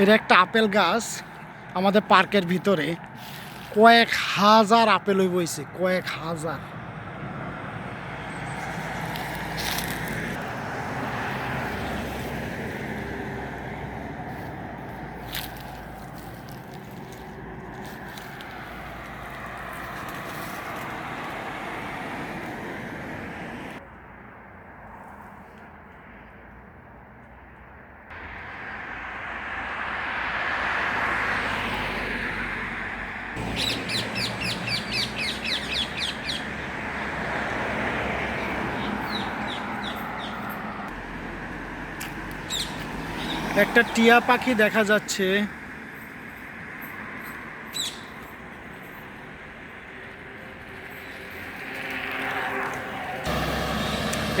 এর একটা আপেল গাছ আমাদের পার্কের ভিতরে কয়েক হাজার আপেল বইছে, কয়েক হাজার। একটা টিয়া পাখি দেখা যাচ্ছে।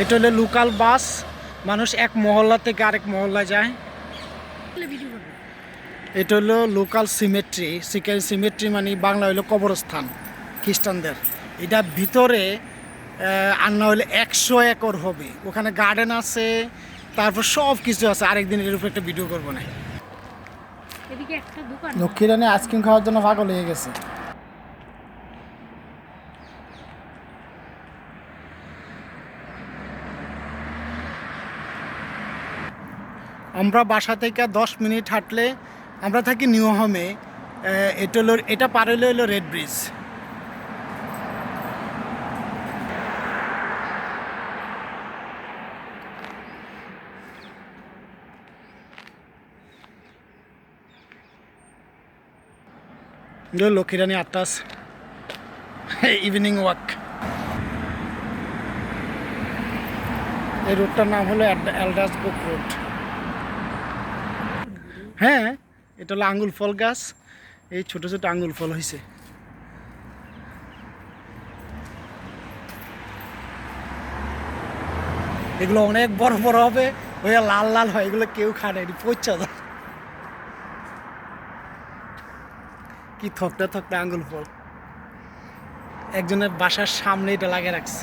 এটা হলো লোকাল বাস, মানুষ এক মহল্লা থেকে আরেক মহল্লায় যায়। এটা হলো লোকাল সিমেট্রি। সিমেট্রি মানে বাংলা হইলো কবরস্থান খ্রিস্টানদের। এটা ভিতরে আন্না হইলে 100 একর হবে, ওখানে গার্ডেন আছে, তারপর সব কিছু আছে। আরেকদিন এর উপর একটা ভিডিও করবো না। লক্ষ্মী রানী আইসক্রিম খাওয়ার জন্য পাগল হয়ে গেছে। আমরা বাসা থেকে 10 মিনিট হাঁটলে আমরা থাকি নিউ হোমে। এটা পার হইলে হলো রেড ব্রিজ। লক্ষ্মীরানী আটটাস ইভিনিং ওয়াক। এই রোডটার নাম হলো এলডাস বুক রোড। হ্যাঁ, এটা হলো আঙ্গুল ফল গাছ। এই ছোট ছোট আঙ্গুল ফল হয়েছে। এগুলো অনেক বড় বড় হবে, হয়ে লাল লাল হয়, এগুলো কেউ খায় না, এটি পচা যায়। কি থকটা থকটা আঙ্গুল ফল। একজনের বাসার সামনে এটা লাগিয়ে রাখছে।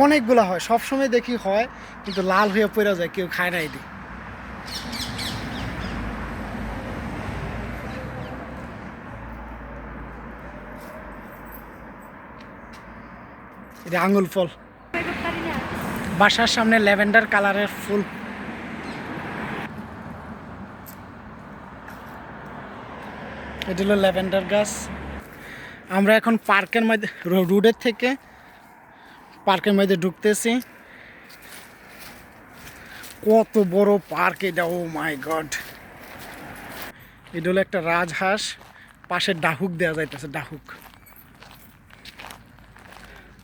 অনেকগুলো হয়, সবসময় দেখি হয়, কিন্তু লাল হয়ে পড়ে যায়, কেউ খায় না এটি। এটা আঙ্গুল ফল। বাসার সামনে ল্যাভেন্ডার কালারের ফুল। এটা হলো ল্যাভেন্ডার গাছ। আমরা এখন পার্কের মধ্যে, রোডের থেকে পার্কের মধ্যে ঢুকতেছি। কত বড় পার্ক এটা, ও মাই গড। এটা হলো একটা রাজহাঁস, পাশে ডাহুক দেওয়া যাইতেছে, ডাহুক।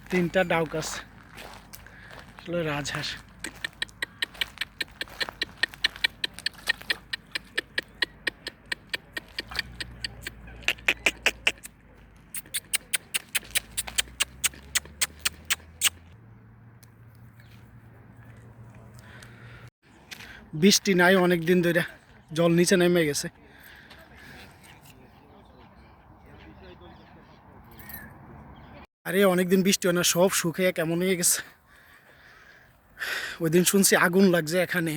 3টা ডাউক আছে, হলো রাজহাঁস। বৃষ্টি নাই অনেক দিন ধরে, জল নিচে নেমে গেছে। আরে অনেকদিন বৃষ্টি হয় না, সব শুকিয়ে কেমন হয়ে গেছে। ওই দিন শুনছি আগুন লাগছে এখানে,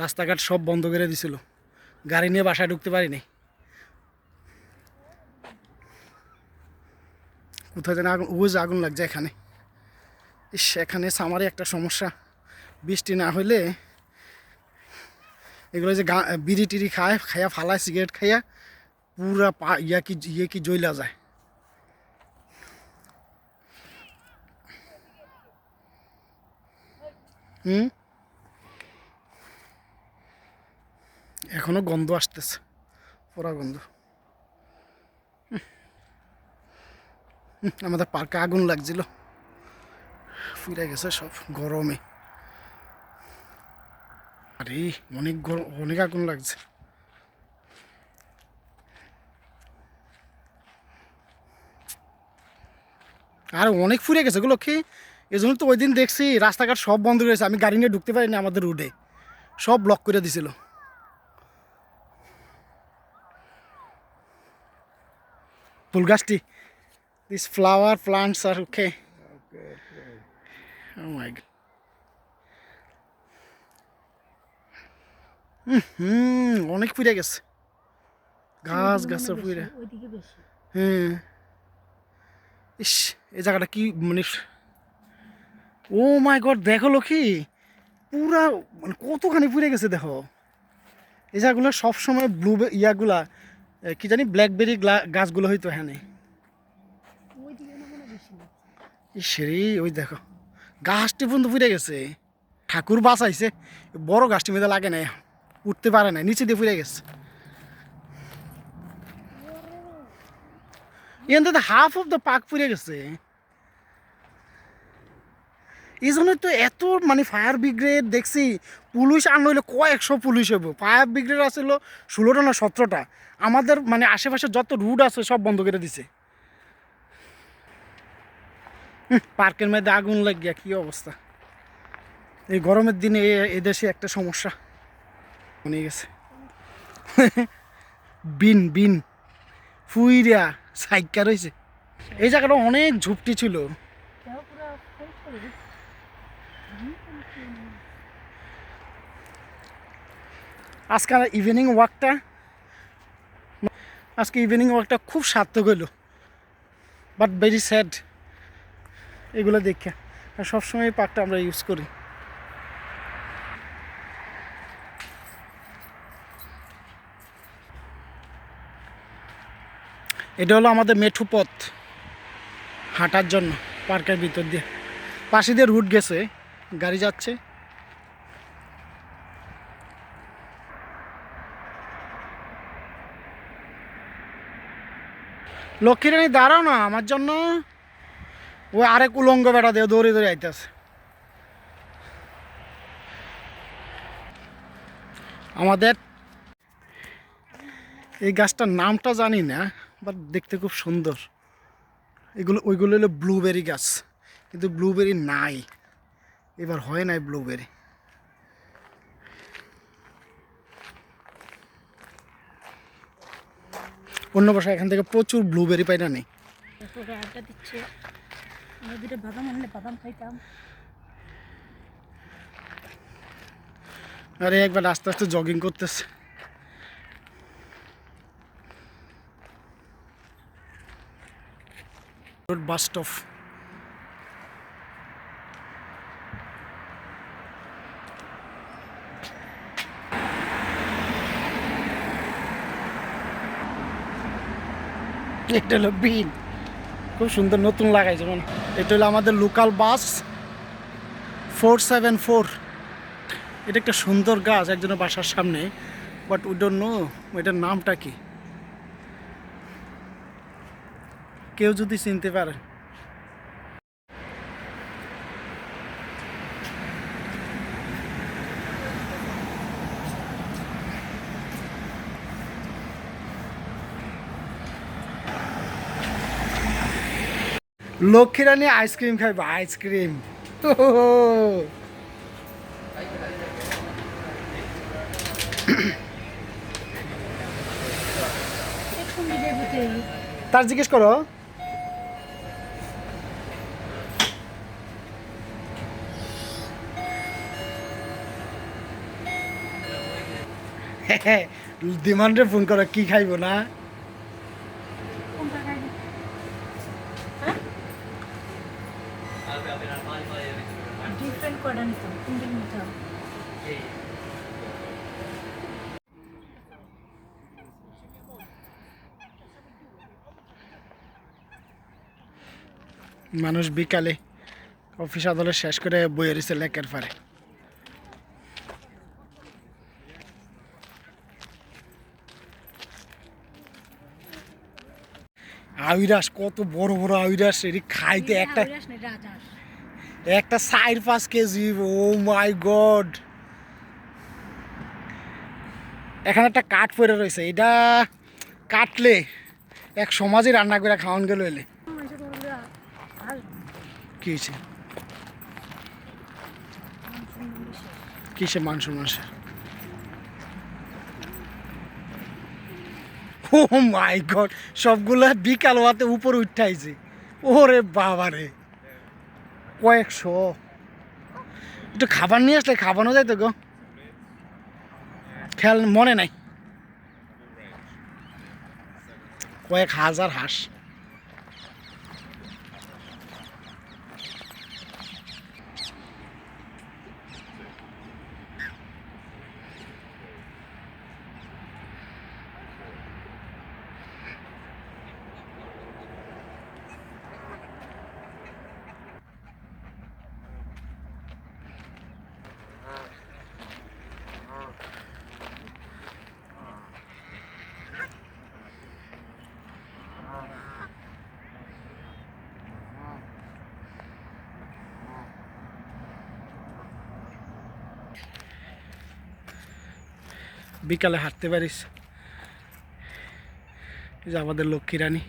রাস্তাঘাট সব বন্ধ করে দিছিল, গাড়ি নিয়ে বাসায় ঢুকতে পারিনি। কোথায় যেন আগুন, ওই যে আগুন লাগছে এখানে। ইস, এখানে সামারে একটা সমস্যা, বৃষ্টি না হইলে এগুলো যে বিড়ি টিড়ি খায়, খাইয়া ফালায়, সিগারেট খাইয়া পুরা ইয়ে কি জ্বলা যায়। এখনো গন্ধ আসতেছে, পোড়া গন্ধ। আমাদের পার্কে আগুন লাগছিল, ফিরে গেছে সব গরমে। আরে অনেক গরম, অনেক আগুন লাগছে। আর অনেক ফুরে গেছে ওগুলো কি, এই জন্য তো ওই দিন দেখছি রাস্তাঘাট সব বন্ধ রয়েছে, আমি গাড়ি নিয়ে ঢুকতে পারিনি আমাদের রোডে, সব ব্লক করে দিছিল। ফুল গাছটি, দিস ফ্লাওয়ার প্লান্টস আর ওকে। Oh my god. অনেক পুড়ে গেছে, গাছ গাছের পুড়ে। হ্যাঁ, ইস, এই জায়গাটা কি মানে, ও মাই গড, দেখো লক্ষ্মী, পুরা মানে কতখানি পুড়ে গেছে দেখো। এই জায়গাগুলো সবসময় ব্লু ইয়াগুলা কি জানি ব্ল্যাকবেরি গাছগুলো হইতো হ্যাঁ। ইসরে, ওই দেখো গাছটি পর্যন্ত পুড়ে গেছে। ঠাকুর বাঁচাইছে, বড় গাছটি মেয়েদের লাগে না, উঠতে পারে না, নিচে দিয়ে পুড়ে গেছে। এখান হাফ অফ দ্য পার্ক পুড়ে গেছে। এই জন্যই তো এত মানে ফায়ার ব্রিগেড দেখছি, পুলিশ আর নইলে কয়েকশো পুলিশ হইব। ফায়ার ব্রিগেড আসছিল 16টা না 17টা। আমাদের মানে আশেপাশে যত রুট আছে সব বন্ধ করে দিছে। পার্কের মধ্যে আগুন লাগিয়া কি অবস্থা। এই গরমের দিনে এদেশে একটা সমস্যা মনে গেছে। বিন বিন ফুইরা সাইকা রয়েছে। এই জায়গাটা অনেক ঝুপটি ছিল। আজকে ইভিনিং ওয়াকটা খুব সার্থক হইল, বাট ভেরি স্যাড এগুলো দেখে। আর সবসময় এই পার্কটা আমরা ইউজ করি। এটা হলো আমাদের মেঠু পথ হাঁটার জন্য পার্কের ভিতর দিয়ে। পাশে দিয়ে রুট গেছে, গাড়ি যাচ্ছে। লক্ষ্মীরানী দাঁড়াও না আমার জন্য। ও আরেক উলঙ্গ বেড়া দিয়ে দৌড়ে দৌড়ে আইতেছে। আমাদের এই গাছটার নামটা জানি না, বাট দেখতে খুব সুন্দর। ওইগুলো হলো ব্লুবেরি গাছ, কিন্তু ব্লুবেরি নাই, এবার হয় নাই ব্লুবেরি। অন্য বছর এখান থেকে প্রচুর ব্লুবেরি পাই না নেই। আরে একবার আস্তে আস্তে জগিং করতেছে। Bus stop. এটা হলো বিন, খুব সুন্দর নতুন লাগাইছে মানে। এটা হলো আমাদের লোকাল বাস 474। এটা একটা সুন্দর গাছ একজনের বাসার সামনে, বাট উই ডোন্ট নো এটার নামটা কি। কেউ যদি চিনতে পারে। লক্ষ্মীরানী আইসক্রিম খাইবা, আইসক্রিম। তার জিজ্ঞেস করো। ডিমান্ডে ফোন করো কি খাইবো না। মানুষ বিকালে অফিস আদালত শেষ করে বইয়ে রয়েছে লেকের পারে। আউইরাস, কত বড় বড় আউইরাস, এটি খাইতে একটা 4-5 কেজি। O my god. এখানে একটা কাঠ পড়ে রয়েছে, এটা কাটলে এক সমাজে রান্না করে খাওয়ান গেল। এলে কি হয়েছে, কিসে মাংস মাংসের? ও মাই গড, সবগুলো বিকাল হওয়াতে উপরে উঠাইছে। ওরে বাবা রে, কয়েকশো। একটু খাবার নিয়ে আসলে খাবানো যায় তো গো। খেয়াল মনে নাই, কয়েক হাজার হাঁস। বিকালে হাঁটতে পারিস। এই যে আমাদের লক্ষ্মী রানী।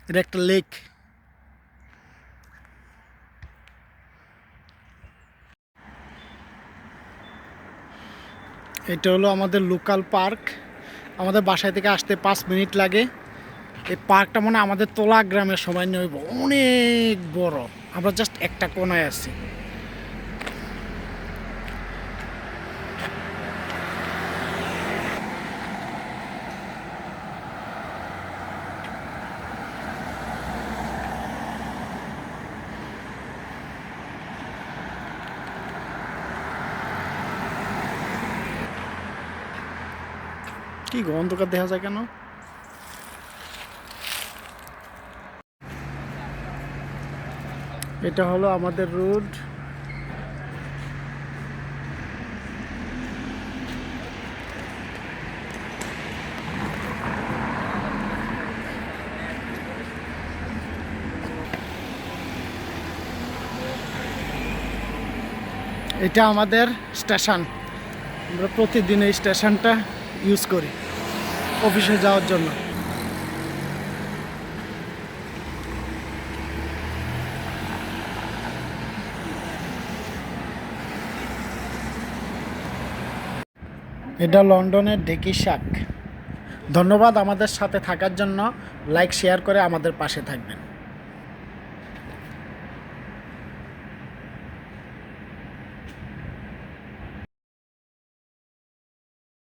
এটা একটা লেক। এটা হলো আমাদের লোকাল পার্ক। আমাদের বাসায় থেকে আসতে 5 মিনিট লাগে। এই পার্কটা মনে হয় আমাদের তোলা গ্রামের সময় নইব, অনেক বড়। আমরা জাস্ট একটা কোনায় আছি। কি অন্ধকার দেখা যায় কেন? এটা হলো আমাদের রোড। এটা আমাদের স্টেশন। আমরা প্রতিদিন এই স্টেশনটা ইউজ করি অফিসে যাওয়ার জন্য। এটা লন্ডনের ঢেকি শাক। ধন্যবাদ আমাদের সাথে থাকার জন্য। লাইক শেয়ার করে আমাদের পাশে থাকবেন।